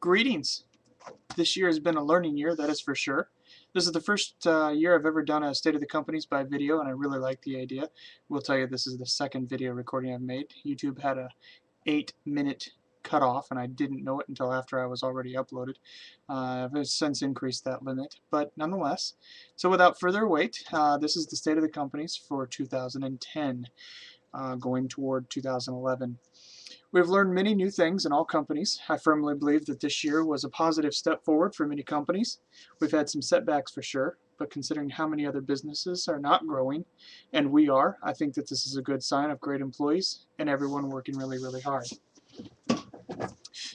Greetings. This year has been a learning year, that is for sure. This is the first year I've ever done a State of the Companies by video, and I really like the idea. We'll tell you this is the second video recording I've made. YouTube had a 8-minute cutoff, and I didn't know it until after I was already uploaded. I've since increased that limit, but nonetheless. So without further wait, this is the State of the Companies for 2010, going toward 2011. We've learned many new things in all companies. I firmly believe that this year was a positive step forward for many companies. We've had some setbacks for sure, but considering how many other businesses are not growing, and we are, I think that this is a good sign of great employees and everyone working really, really hard.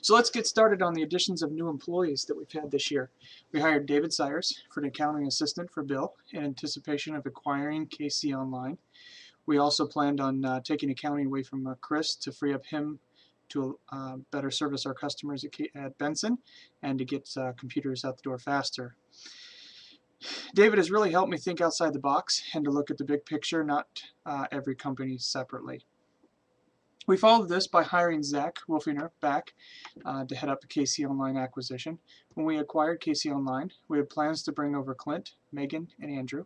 So let's get started on the additions of new employees that we've had this year. We hired David Sayers for an accounting assistant for Bill in anticipation of acquiring KC Online. We also planned on taking accounting away from Chris to free up him to better service our customers at Benson and to get computers out the door faster. David has really helped me think outside the box and to look at the big picture, not every company separately. We followed this by hiring Zach Wolfinger back to head up the KC Online acquisition. When we acquired KC Online, we had plans to bring over Clint, Megan, and Andrew.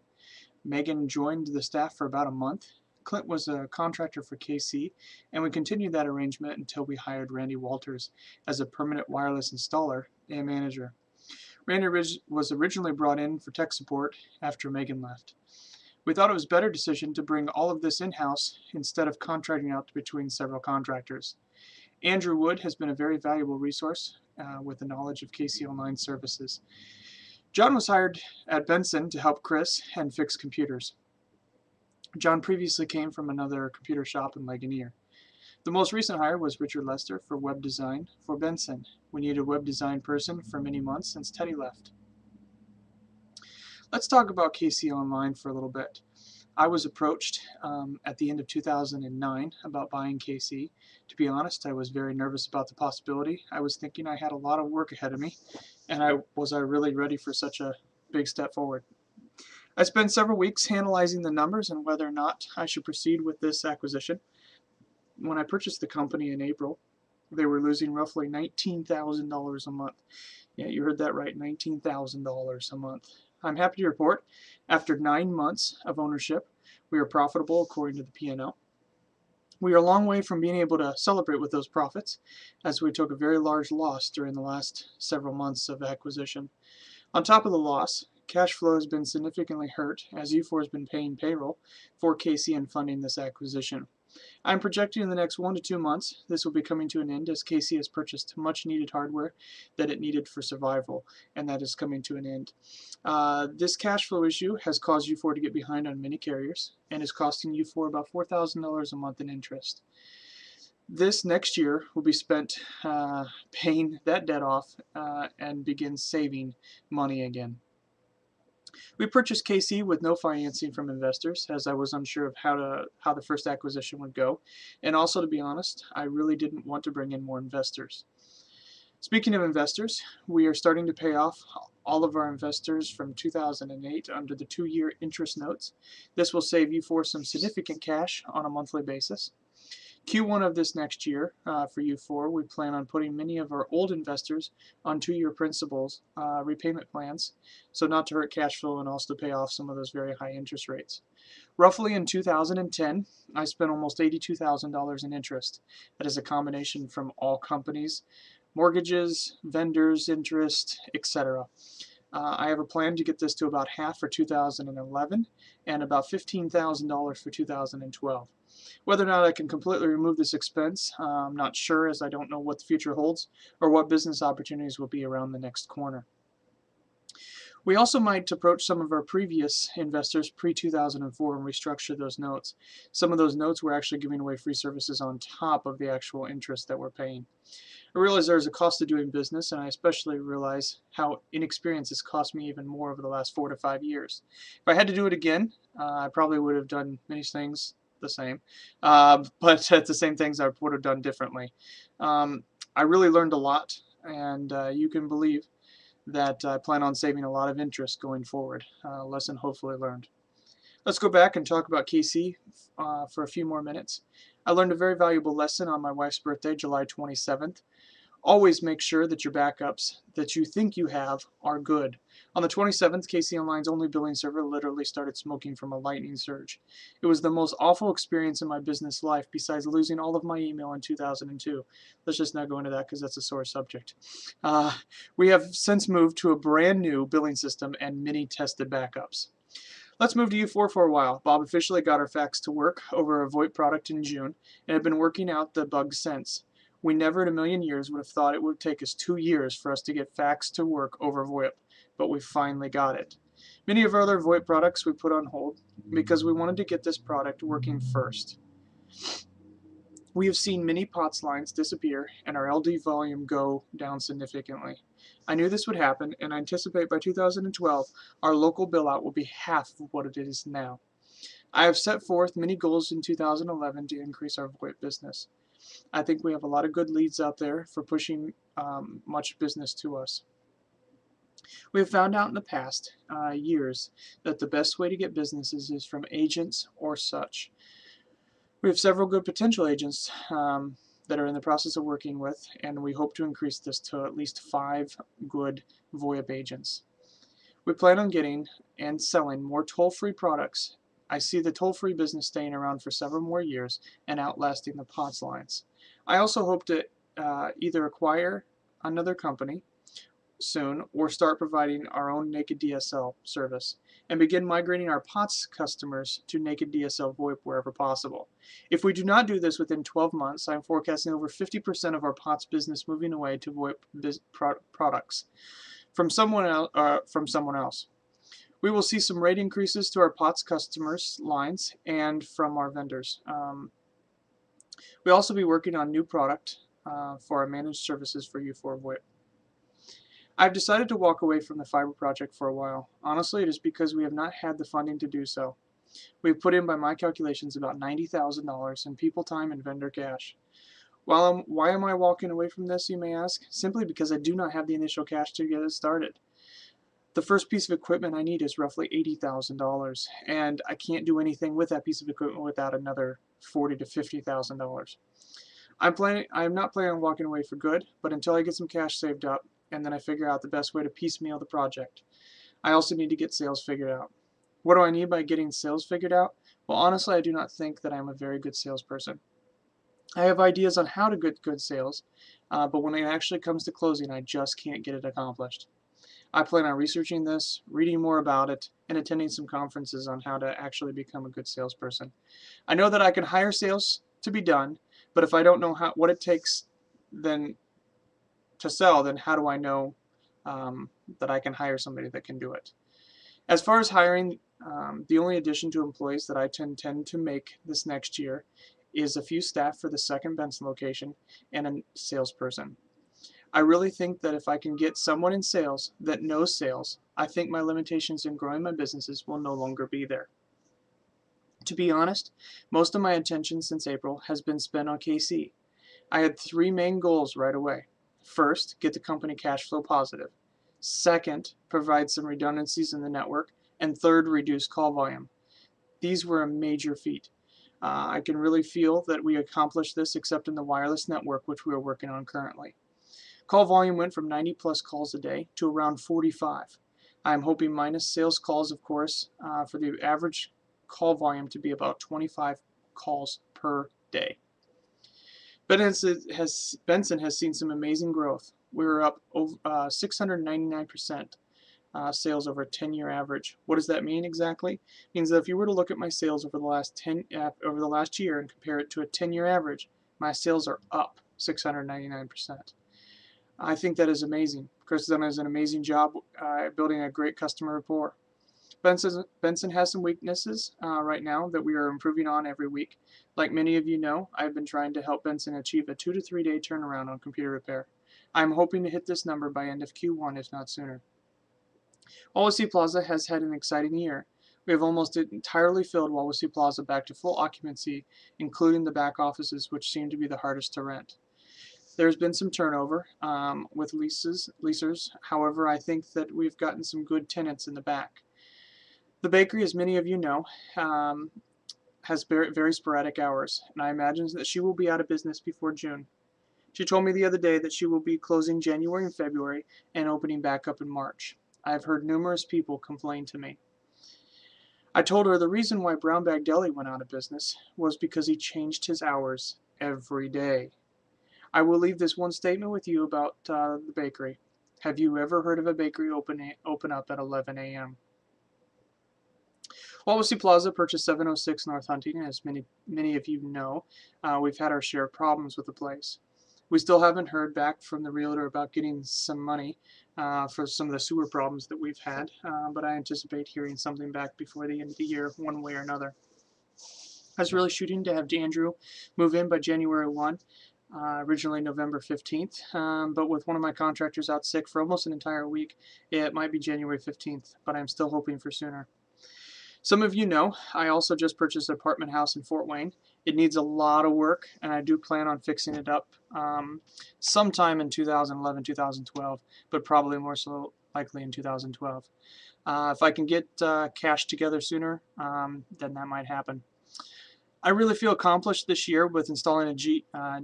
Megan joined the staff for about a month. Clint was a contractor for KC, and we continued that arrangement until we hired Randy Walters as a permanent wireless installer and manager. Randy was originally brought in for tech support after Megan left. We thought it was a better decision to bring all of this in-house instead of contracting out between several contractors. Andrew Wood has been a very valuable resource with the knowledge of KC Online services. John was hired at Benson to help Chris and fix computers. John previously came from another computer shop in Ligonier. The most recent hire was Richard Lester for web design for Benson. We needed a web design person for many months since Teddy left. Let's talk about KC Online for a little bit. I was approached at the end of 2009 about buying KC. To be honest, I was very nervous about the possibility. I was thinking I had a lot of work ahead of me, and was I really ready for such a big step forward? I spent several weeks analyzing the numbers and whether or not I should proceed with this acquisition. When I purchased the company in April, they were losing roughly $19,000 a month. Yeah, you heard that right, $19,000 a month. I'm happy to report, after 9 months of ownership, we are profitable according to the P&L. We are a long way from being able to celebrate with those profits, as we took a very large loss during the last several months of acquisition. On top of the loss, cash flow has been significantly hurt as U4 has been paying payroll for KC and funding this acquisition. I'm projecting in the next 1 to 2 months this will be coming to an end as KC has purchased much needed hardware that it needed for survival, and that is coming to an end. This cash flow issue has caused U4 to get behind on many carriers and is costing U4 about $4,000 a month in interest. This next year will be spent paying that debt off and begin saving money again. We purchased KC with no financing from investors, as I was unsure of how the first acquisition would go, and also, to be honest, I really didn't want to bring in more investors. Speaking of investors, we are starting to pay off all of our investors from 2008 under the 2-year interest notes. This will save U4 some significant cash on a monthly basis. Q1 of this next year for U4, we plan on putting many of our old investors on 2-year principals repayment plans, so not to hurt cash flow and also to pay off some of those very high interest rates. Roughly in 2010, I spent almost $82,000 in interest. That is a combination from all companies, mortgages, vendors, interest, etc. I have a plan to get this to about half for 2011 and about $15,000 for 2012. Whether or not I can completely remove this expense, I'm not sure, as I don't know what the future holds or what business opportunities will be around the next corner. We also might approach some of our previous investors pre-2004 and restructure those notes. Some of those notes were actually giving away free services on top of the actual interest that we're paying. I realize there's a cost of doing business, and I especially realize how inexperience has cost me even more over the last 4 to 5 years. If I had to do it again, I probably would have done many things the same, but at the same things I would have done differently. I really learned a lot, and you can believe that I plan on saving a lot of interest going forward. Lesson hopefully learned. Let's go back and talk about KC for a few more minutes. I learned a very valuable lesson on my wife's birthday, July 27th. Always make sure that your backups that you think you have are good. On the 27th, KC Online's only billing server literally started smoking from a lightning surge. It was the most awful experience in my business life, besides losing all of my email in 2002. Let's just not go into that because that's a sore subject. We have since moved to a brand new billing system and many tested backups. Let's move to U4 for a while. Bob officially got our fax to work over a VoIP product in June and have been working out the bugs since. We never in a million years would have thought it would take us 2 years for us to get fax to work over VoIP, but we finally got it. Many of our other VoIP products we put on hold because we wanted to get this product working first. We have seen many POTS lines disappear and our LD volume go down significantly. I knew this would happen, and I anticipate by 2012 our local bill out will be half of what it is now. I have set forth many goals in 2011 to increase our VoIP business. I think we have a lot of good leads out there for pushing much business to us. We have found out in the past years that the best way to get businesses is from agents or such. We have several good potential agents that are in the process of working with, and we hope to increase this to at least 5 good VoIP agents. We plan on getting and selling more toll-free products. I see the toll-free business staying around for several more years and outlasting the POTS lines. I also hope to either acquire another company soon or start providing our own Naked DSL service and begin migrating our POTS customers to Naked DSL VoIP wherever possible. If we do not do this within 12 months, I'm forecasting over 50% of our POTS business moving away to VoIP products from someone else. We will see some rate increases to our POTS customers' lines and from our vendors. We'll also be working on new product for our managed services for U4 VoIP. I've decided to walk away from the fiber project for a while. Honestly, it is because we have not had the funding to do so. We've put in, by my calculations, about $90,000 in people time and vendor cash. Why am I walking away from this, you may ask? Simply because I do not have the initial cash to get it started. The first piece of equipment I need is roughly $80,000, and I can't do anything with that piece of equipment without another $40,000 to $50,000. I'm not planning on walking away for good, but until I get some cash saved up, and then I figure out the best way to piecemeal the project. I also need to get sales figured out. What do I need by getting sales figured out? Well, honestly, I do not think that I'm a very good salesperson. I have ideas on how to get good sales, but when it actually comes to closing, I just can't get it accomplished. I plan on researching this, reading more about it, and attending some conferences on how to actually become a good salesperson. I know that I can hire sales to be done, but if I don't know what it takes then to sell, then how do I know that I can hire somebody that can do it? As far as hiring, the only addition to employees that I intend to make this next year is a few staff for the second Benson location and a salesperson. I really think that if I can get someone in sales that knows sales, I think my limitations in growing my businesses will no longer be there. To be honest, most of my attention since April has been spent on KC. I had 3 main goals right away. First, get the company cash flow positive. Second, provide some redundancies in the network. And third, reduce call volume. These were a major feat. I can really feel that we accomplished this except in the wireless network, which we are working on currently. Call volume went from 90 plus calls a day to around 45. I am hoping minus sales calls, of course, for the average call volume to be about 25 calls per day. Benson has seen some amazing growth. We were up 699% sales over a 10-year average. What does that mean exactly? It means that if you were to look at my sales over the last year and compare it to a 10-year average, my sales are up 699%. I think that is amazing. Chris does an amazing job building a great customer rapport. Benson has some weaknesses right now that we are improving on every week. Like many of you know, I've been trying to help Benson achieve a 2 to 3 day turnaround on computer repair. I'm hoping to hit this number by end of Q1, if not sooner. Wawasee Plaza has had an exciting year. We have almost entirely filled Wawasee Plaza back to full occupancy, including the back offices, which seem to be the hardest to rent. There's been some turnover with leasers. However, I think that we've gotten some good tenants in the back. The bakery, as many of you know, has very sporadic hours, and I imagine that she will be out of business before June. She told me the other day that she will be closing January and February and opening back up in March. I have heard numerous people complain to me. I told her the reason why Brown Bag Deli went out of business was because he changed his hours every day. I will leave this one statement with you about the bakery. Have you ever heard of a bakery open up at 11 a.m.? Wawasee Plaza purchased 706 North Huntington. As many of you know, we've had our share of problems with the place. We still haven't heard back from the realtor about getting some money for some of the sewer problems that we've had, but I anticipate hearing something back before the end of the year, one way or another. I was really shooting to have Andrew move in by January 1, originally November 15th, but with one of my contractors out sick for almost an entire week, it might be January 15th, but I'm still hoping for sooner. Some of you know, I also just purchased an apartment house in Fort Wayne. It needs a lot of work, and I do plan on fixing it up sometime in 2011, 2012, but probably more so likely in 2012. If I can get cash together sooner, then that might happen. I really feel accomplished this year with installing a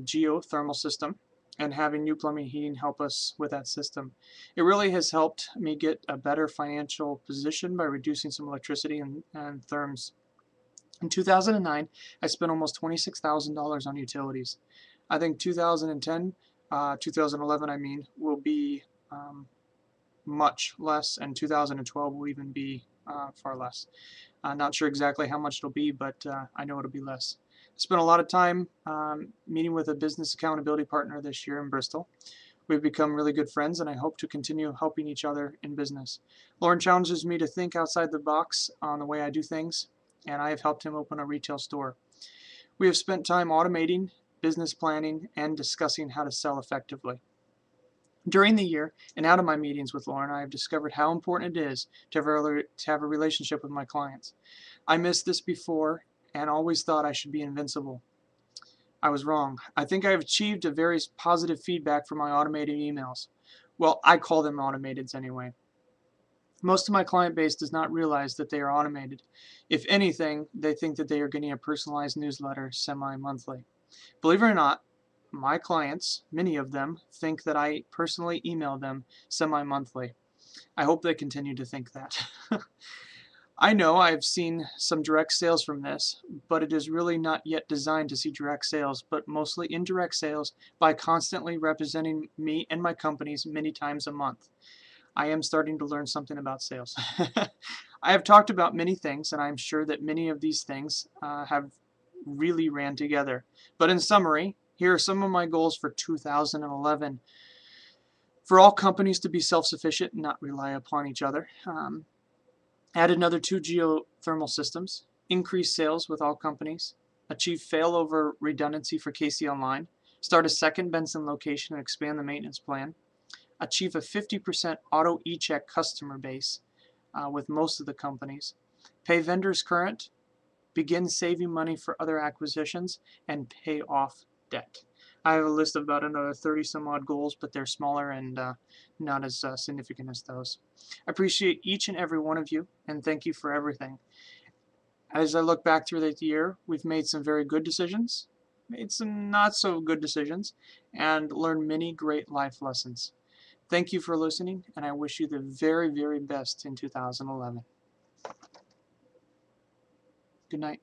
geothermal system and having new plumbing and heating help us with that system. It really has helped me get a better financial position by reducing some electricity and therms. In 2009, I spent almost $26,000 on utilities. I think 2010, 2011, I mean, will be much less, and 2012 will even be far less. Not sure exactly how much it'll be, but I know it'll be less. I spent a lot of time meeting with a business accountability partner this year in Bristol. We've become really good friends, and I hope to continue helping each other in business. Lauren challenges me to think outside the box on the way I do things, and I have helped him open a retail store. We have spent time automating, business planning, and discussing how to sell effectively. During the year and out of my meetings with Lauren, I have discovered how important it is to have a relationship with my clients. I missed this before and always thought I should be invincible. I was wrong. I think I have achieved a very positive feedback from my automated emails. Well, I call them automateds anyway. Most of my client base does not realize that they are automated. If anything, they think that they are getting a personalized newsletter semi-monthly. Believe it or not, my clients, many of them, think that I personally email them semi-monthly. I hope they continue to think that. I know I've seen some direct sales from this, but it is really not yet designed to see direct sales, but mostly indirect sales by constantly representing me and my companies many times a month. I am starting to learn something about sales. I have talked about many things, and I'm sure that many of these things have really ran together. But in summary, here are some of my goals for 2011. For all companies to be self-sufficient and not rely upon each other. Add another 2 geothermal systems. Increase sales with all companies. Achieve failover redundancy for KC Online. Start a second Benson location and expand the maintenance plan. Achieve a 50% auto e-check customer base with most of the companies. Pay vendors current. Begin saving money for other acquisitions, and pay off debt. I have a list of about another 30 some odd goals, but they're smaller and not as significant as those. I appreciate each and every one of you, and thank you for everything. As I look back through the year, we've made some very good decisions, made some not so good decisions, and learned many great life lessons. Thank you for listening, and I wish you the very, very best in 2011. Good night.